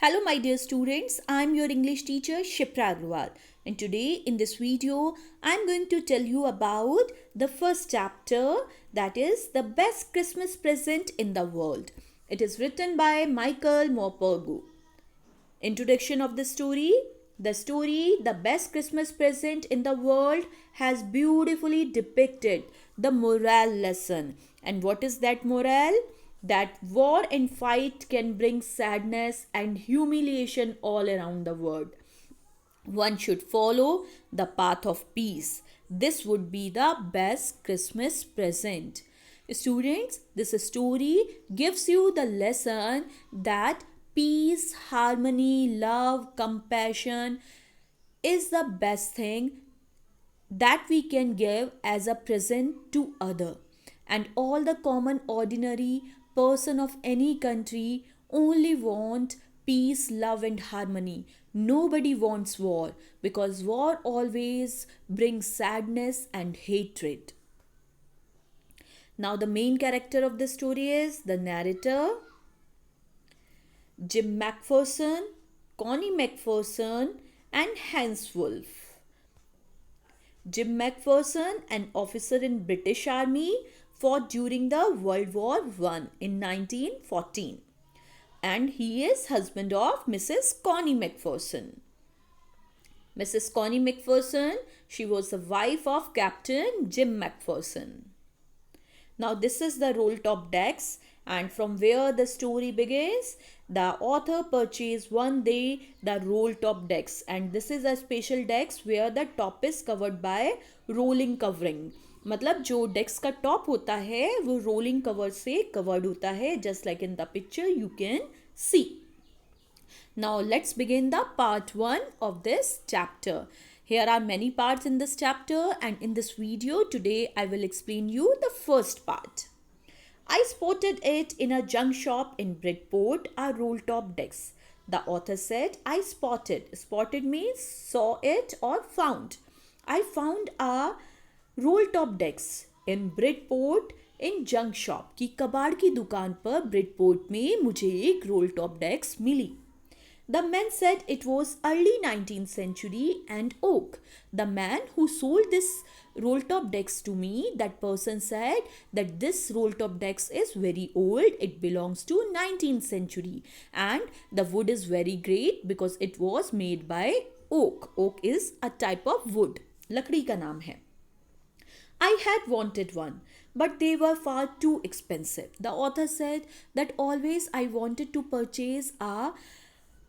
Hello, my dear students. I'm your English teacher Shipra Agrawal, and today in this video, I'm going to tell you about the first chapter, that is the best Christmas present in the world. It is written by Michael Morpurgo. Introduction of the story. The story, The Best Christmas Present in the World, has beautifully depicted the moral lesson. And what is that moral? That war and fight can bring sadness and humiliation all around the world. One should follow the path of peace. This would be the best Christmas present. Students, this story gives you the lesson that peace, harmony, love, compassion is the best thing that we can give as a present to other, and all the common ordinary person of any country only want peace, love and harmony. Nobody wants war, because war always brings sadness and hatred. Now the main character of the story is the narrator, Jim McPherson, Connie McPherson and Hans Wolf. Jim McPherson, an officer in British Army, fought during the World War I in 1914, and he is husband of Mrs. Connie McPherson. Mrs. Connie McPherson, she was the wife of Captain Jim McPherson. Now this is the roll top decks, and from where the story begins, the author purchased one day the roll top decks, and this is a special decks where the top is covered by rolling covering. मतलब जो desk का top होता है वो rolling cover से covered होता है, just like in the picture you can see. Now let's begin the part 1 of this chapter. Here are many parts in this chapter, and in this video today I will explain you the first part. I spotted it in a junk shop in Bridport, a roll top desk. The author said, I spotted. Spotted means saw it or found. I found a roll top desk in Bridport in junk shop की कबाड़ की दुकान पर Bridport में मुझे एक roll top desk मिली. The man said it was early 19th century and oak. The man who sold this roll top desk to me, that person said that this roll top desk is very old. It belongs to 19th century and the wood is very great because it was made by oak. Oak is a type of wood. लकड़ी का नाम है. I had wanted one, but they were far too expensive. The author said that always I wanted to purchase a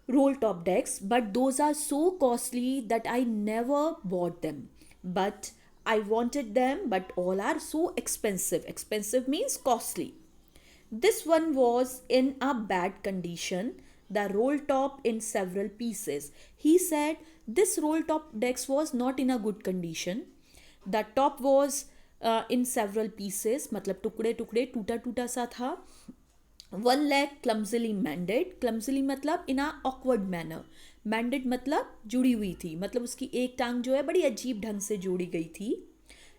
roll top decks, but those are so costly that I never bought them. But I wanted them, but all are so expensive. Expensive means costly. This one was in a bad condition, the roll top in several pieces. He said this roll top decks was not in a good condition. The top was in several pieces, मतलब टुकड़े टुकड़े टूटा टूटा सा था. One leg clumsily mended. Clumsily मतलब in a awkward manner. Mended मतलब जुड़ी हुई थी, मतलब उसकी एक टांग जो है बड़ी अजीब ढंग से जोड़ी गई थी.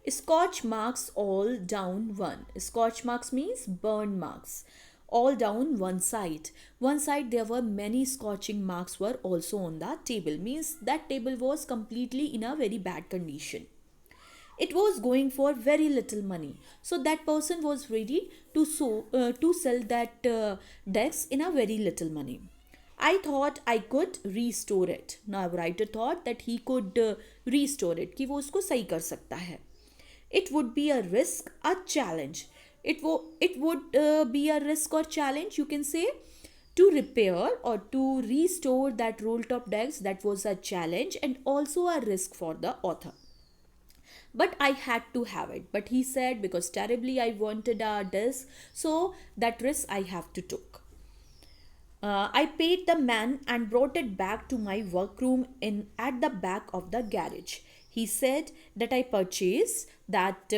Scotch marks all down one. Scotch marks means burn marks. All down one side. One side there were many scorching marks were also on the table. Means that table was completely in a very bad condition. It was going for very little money, so that person was ready to sell that desk in a very little money. I thought I could restore it. Now writer thought that he could restore it, कि वो उसको सही कर सकता है. It would be a risk, a challenge. It would be a risk or challenge, you can say, to repair or to restore that roll top desk. That was a challenge and also a risk for the author. But I had to have it. But he said because terribly I wanted a desk, so that risk I have to took. I paid the man and brought it back to my workroom in at the back of the garage. He said that I purchased that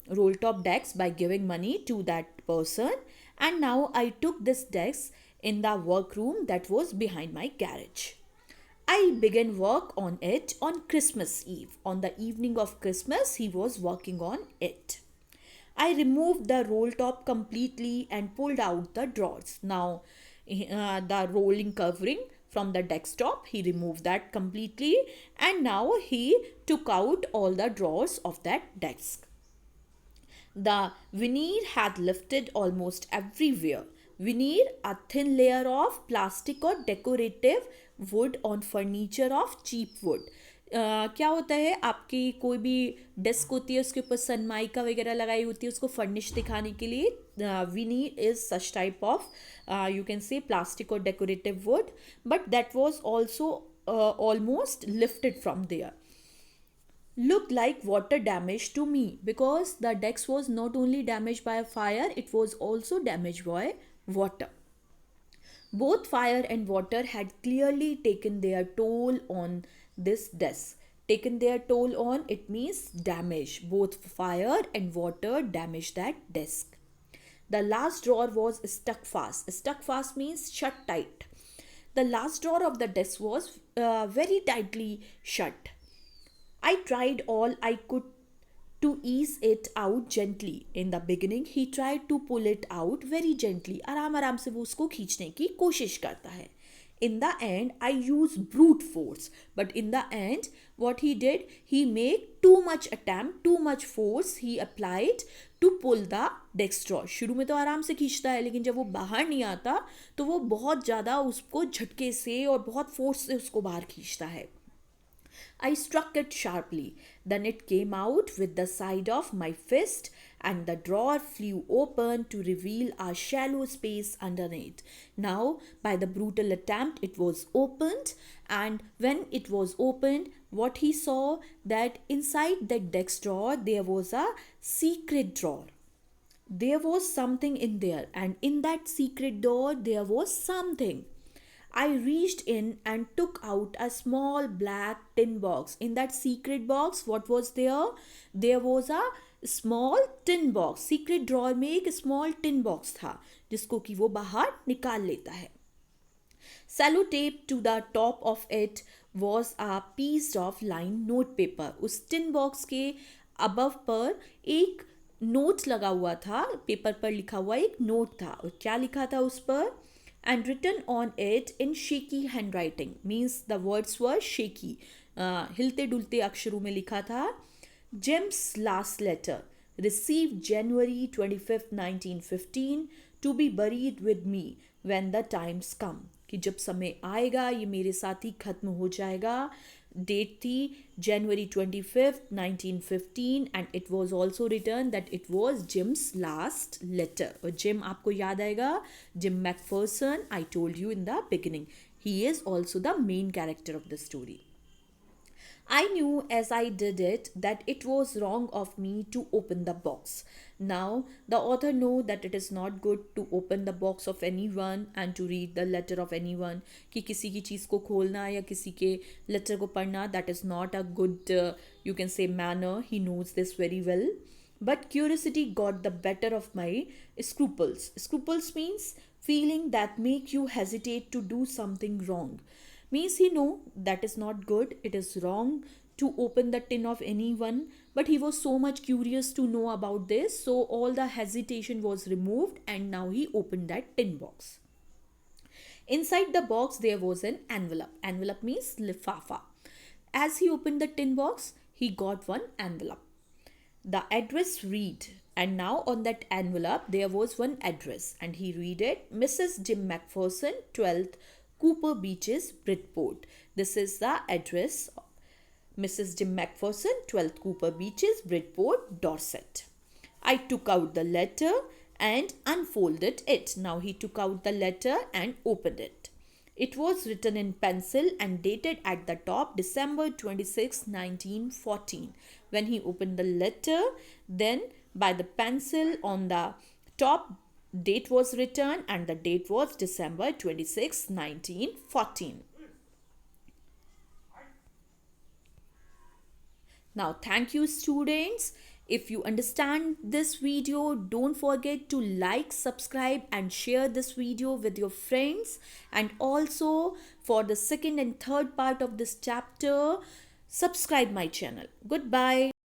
roll top desk by giving money to that person, and now I took this desk in the workroom that was behind my garage. I began work on it on Christmas Eve. On the evening of Christmas, he was working on it. I removed the roll top completely and pulled out the drawers. Now, the rolling covering from the desktop. He removed that completely, and now he took out all the drawers of that desk. The veneer had lifted almost everywhere. Veneer, a thin layer of plastic or decorative wood on furniture of cheap wood. क्या होता है, आपकी कोई भी desk होती है उसके ऊपर सनमाइका वगैरह लगाई होती है उसको फर्निश दिखाने के लिए. Veneer is such type of you can say plastic और decorative wood, but that was also almost lifted from there. Looked like water damage to me, because the desk was not only damaged by a fire, it was also damaged by water. Both fire and water had clearly taken their toll on this desk. Taken their toll on, it means damage. Both fire and water damaged that desk. The last drawer was stuck fast. Stuck fast means shut tight. The last drawer of the desk was very tightly shut. I tried all I could to ease it out gently. In the beginning, he tried to pull it out very gently. आराम आराम से वो उसको खींचने की कोशिश करता है. In the end, I used brute force. But in the end, what he did, he made too much attempt, too much force he applied to pull the desk drawer. शुरू में तो आराम से खींचता है, लेकिन जब वो बाहर नहीं आता तो वो बहुत ज़्यादा उसको झटके से और बहुत फोर्स से उसको बाहर खींचता है. I struck it sharply. Then it came out with the side of my fist, and the drawer flew open to reveal a shallow space underneath. Now, by the brutal attempt, it was opened, and when it was opened, what he saw, that inside that desk drawer there was a secret drawer. There was something in there, and in that secret door there was something. I reached in and took out a small black tin box. In that secret box, what was there? There was a small tin box. Secret drawer में एक small tin box था जिसको कि वो बाहर निकाल लेता है. Sellotape to the top of it was a piece of lined note paper. उस tin box के above पर एक नोट लगा हुआ था, पेपर पर लिखा हुआ एक नोट था. और क्या लिखा था उस पर? And written on it in shaky handwriting, means the words were shaky. हिलते डुलते अक्षरों में लिखा था. Jim's last letter, received January 25th, 1915, to be buried with me when the times come. कि जब समय आएगा ये मेरे साथ ही खत्म हो जाएगा. डेट थी January 25th, 1915, and it was also written that it was Jim's last letter. और Jim आपको याद आएगा, Jim McPherson, I told you in the beginning. He is also the main character of the story. I knew as I did it that it was wrong of me to open the box. Now, the author knows that it is not good to open the box of anyone and to read the letter of anyone. कि किसी की चीज़ को खोलना या किसी के letter को पढ़ना, that is not a good, you can say, manner. He knows this very well. But curiosity got the better of my scruples. Scruples means feeling that make you hesitate to do something wrong. Means he know that is not good, it is wrong to open the tin of anyone, but he was so much curious to know about this, so all the hesitation was removed and now he opened that tin box. Inside the box there was an envelope. Envelope means lifafa. As he opened the tin box, he got one envelope. The address read, and now on that envelope there was one address, and he read it, Mrs. Jim McPherson, 12th Cooper Beaches, Bridport. This is the address. Mrs. Jim McPherson, 12th Cooper Beaches, Bridport, Dorset. I took out the letter and unfolded it. Now he took out the letter and opened it. It was written in pencil and dated at the top December 26, 1914. When he opened the letter, then by the pencil on the top, date was written and the date was December 26, 1914. Now, thank you students. If you understand this video, don't forget to like, subscribe and share this video with your friends. And also for the second and third part of this chapter, subscribe my channel. Goodbye.